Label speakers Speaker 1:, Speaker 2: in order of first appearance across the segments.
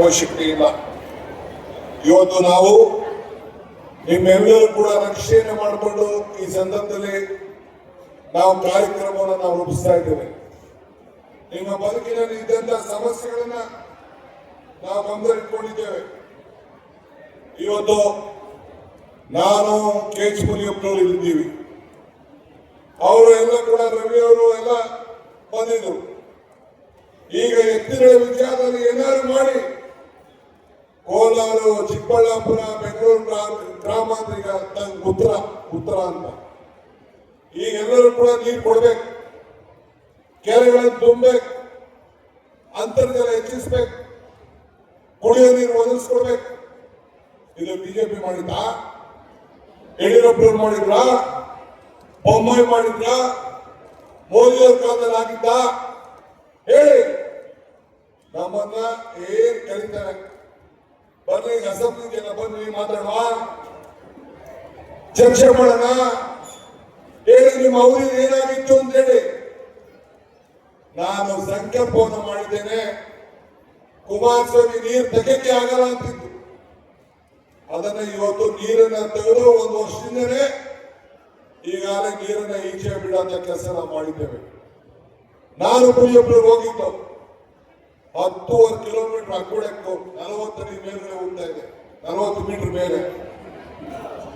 Speaker 1: ಅವಶ್ಯಕತೆ ಇಲ್ಲ. ಇವತ್ತು ನಾವು ನಿಮ್ಮೆಲ್ಲರೂ ಕೂಡ ರಕ್ಷಣೆ ಮಾಡಿಕೊಂಡು ಈ ಸಂದರ್ಭದಲ್ಲಿ ನಾವು ಕಾರ್ಯಕ್ರಮವನ್ನು ನಾವು ರೂಪಿಸ್ತಾ ಇದ್ದೇವೆ. ನಿಮ್ಮ ಬದುಕಿನಲ್ಲಿ ಇದ್ದಂತ ಸಮಸ್ಯೆಗಳನ್ನ ನಾವು ಗಮನದಲ್ಲಿಟ್ಕೊಂಡಿದ್ದೇವೆ. ಇವತ್ತು ನಾನು KH ಮುನಿಯಪ್ಪನವರು ಇದ್ದೀವಿ, ಅವರು ಎಲ್ಲ ಕೂಡ ರವಿ ಅವರು ಎಲ್ಲ ಬಂದಿದ್ರು. ಈಗ ಎತ್ತಿನ ವಿಚಾರದಲ್ಲಿ ಏನಾದ್ರು ಮಾಡಿ ಕೋಲಾರ, ಚಿಕ್ಕಬಳ್ಳಾಪುರ, ಬೆಂಗಳೂರು ಗ್ರಾಮಾಂತರಿಕ ಉತ್ತರ ಅಂತ ಈಗ ಎಲ್ಲರೂ ಕೂಡ ನೀರು ಕೊಡ್ಬೇಕು, ಕೆರೆಗಳನ್ನು ತುಂಬಬೇಕು, ಅಂತರ್ಜಲ ಹೆಚ್ಚಿಸ್ಬೇಕು, ಕುಡಿಯೋ ನೀರು ಒದಗಿಸ್ಕೊಡ್ಬೇಕು. ಇದು ಬಿಜೆಪಿ ಮಾಡಿದ್ದ, ಯಡಿಯೂರಪ್ಪರು ಮಾಡಿದ್ರ, ಬೊಮ್ಮಾಯಿ ಮಾಡಿದ್ರ, ಮೋದಿಯವ್ರ ಕಾಲದಲ್ಲಿ ಆಗಿದ್ದ? ಹೇಳಿ. ನಮ್ಮನ್ನ ಏನ್ ಕರೀತಾರೆ, ಬನ್ನಿ ಅಸೆಂಬ್ಲಿಗೆಲ್ಲ ಬನ್ನಿ ಮಾತಾಡುವ, ಚರ್ಚೆ ಮಾಡೋಣ, ಹೇಳಿ ನಿಮ್ಮ ಅವರಿಗೆ ಏನಾಗಿತ್ತು ಅಂತ ಹೇಳಿ. ನಾನು ಸಂಕಲ್ಪವನ್ನು ಮಾಡಿದ್ದೇನೆ, ಕುಮಾರಸ್ವಾಮಿ ನೀರು ತೆಗೆಕ್ಕೆ ಆಗಲ್ಲ ಅಂತಿದ್ದು, ಅದನ್ನ ಇವತ್ತು ನೀರನ್ನ ತೆಗೆದು 1 ವರ್ಷದಿಂದನೇ ಈಗಾಗಲೇ ನೀರನ್ನ ಈಚೆ ಬಿಡೋಂಥ ಕೆಲಸ ನಾವು ಮಾಡಿದ್ದೇವೆ. ನಾನು ಮುನಿಯಪ್ಪರು ಹೋಗಿದ್ದು 10.5 ಕಿಲೋಮೀಟರ್ ಅಕ್ಕೂಡಕ್ಕೂ 40 ಅಡಿ ಮೇಲ್ಗಡೆ ಹೋಗ್ತಾ ಇದೆ, 40 ಮೀಟರ್ ಮೇಲೆ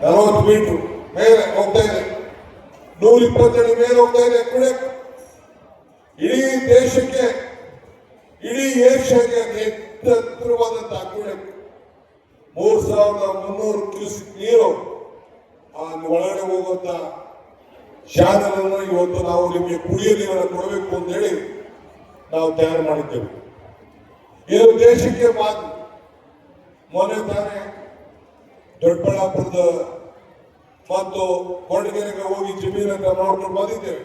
Speaker 1: 40 ಮೀಟರ್ ಮೇಲೆ ಹೋಗ್ತಾ ಇದೆ, 120 ಅಡಿ ಮೇಲೆ ಹೋಗ್ತಾ ಇದೆ ಅಕ್ಕೂಡಕ್ಕೂ. ಇಡೀ ದೇಶಕ್ಕೆ, ಇಡೀ ಏಷ್ಯಾಗೆ ಎತ್ತರವಾದಂತ ಅಕ್ಕೂಡಕ್ಕೂ 3300 ಕ್ಯೂಸೆಕ್ ನೀರು ಒಳಗಡೆ ಹೋಗುವಂತ ಚಾನಲ್ ಅನ್ನು ಇವತ್ತು ನಾವು ನಿಮಗೆ ಕುಡಿಯೋ ನೀರನ್ನು ಕೊಡಬೇಕು ಅಂತ ಹೇಳಿ ನಾವು ತಯಾರು ಮಾಡಿದ್ದೇವೆ. ಇದು ದೇಶಕ್ಕೆ ಮಾತು. ಮೊನ್ನೆ ತಾನೇ ದೊಡ್ಡಬಳ್ಳಾಪುರದ ಮತ್ತು ಕೊರಟಗೆರೆಗೆ ಹೋಗಿ ಜಮೀನನ್ನು ನೋಡ್ಕೊಂಡು ಬಂದಿದ್ದೇವೆ.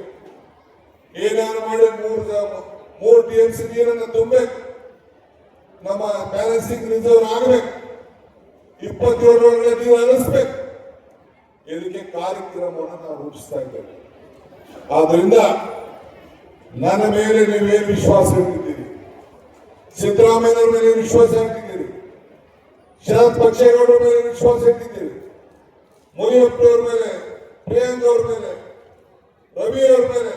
Speaker 1: ಏನಾದ್ರು ಮಾಡಿ 3 TMC ನೀರನ್ನು ತುಂಬಬೇಕು, ನಮ್ಮ ಬ್ಯಾಲೆನ್ಸಿಂಗ್ ರಿಸರ್ವ್ ಆಗಬೇಕು, 27 ಒಳಗಡೆ ನೀರು ಹರಿಸ್ಬೇಕು. ಇದಕ್ಕೆ ಕಾರ್ಯಕ್ರಮವನ್ನು ನಾವು ರೂಪಿಸ್ತಾ ಇದ್ದೇವೆ. ಆದ್ರಿಂದ ನನ್ನ ಮೇಲೆ ನೀವೇನು ವಿಶ್ವಾಸ ಇಟ್ಟಿದ್ದೀರಿ, ಸಿದ್ದರಾಮಯ್ಯನವ್ರ ಮೇಲೆ ವಿಶ್ವಾಸ ಇಟ್ಟಿದ್ದೀರಿ, ಶರತ್ ಬಚ್ಚೇಗೌಡರ ಮೇಲೆ ವಿಶ್ವಾಸ ಇಟ್ಟಿದ್ದೀರಿ, ಮುನಿಯಪ್ಪನವ್ರ ಮೇಲೆ, ಪ್ರಿಯಾಂಕ್ ಅವ್ರ ಮೇಲೆ, ರವಿ ಅವ್ರ ಮೇಲೆ,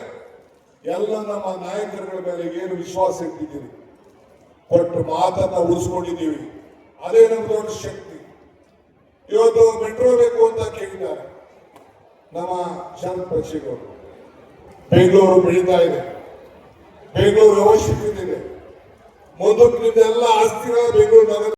Speaker 1: ಎಲ್ಲ ನಮ್ಮ ನಾಯಕರುಗಳ ಮೇಲೆ ಏನು ವಿಶ್ವಾಸ ಇಟ್ಟಿದ್ದೀರಿ, ಕೊಟ್ಟು ಮಾತನ್ನ ಉಳಿಸ್ಕೊಂಡಿದ್ದೀವಿ. ಅದೇ ನಮ್ಮ ದೊಡ್ಡ ಶಕ್ತಿ. ಇವತ್ತು ಮೆಟ್ರೋ ಬೇಕು ಅಂತ ಕೇಳಿದ್ದಾರೆ ನಮ್ಮ ಶರತ್ ಬಚ್ಚೇಗೌಡರು. ಬೆಂಗಳೂರು ಬೆಳೀತಾ ಇದೆ, ಬೆಂಗಳೂರು ಅವಶ್ಯಕತೆ ಇದೆ. ಮುಂದಕ್ಕೆ ಎಲ್ಲ ಆಸ್ತಿಗಳ ಬೆಂಗಳೂರು ನಗರ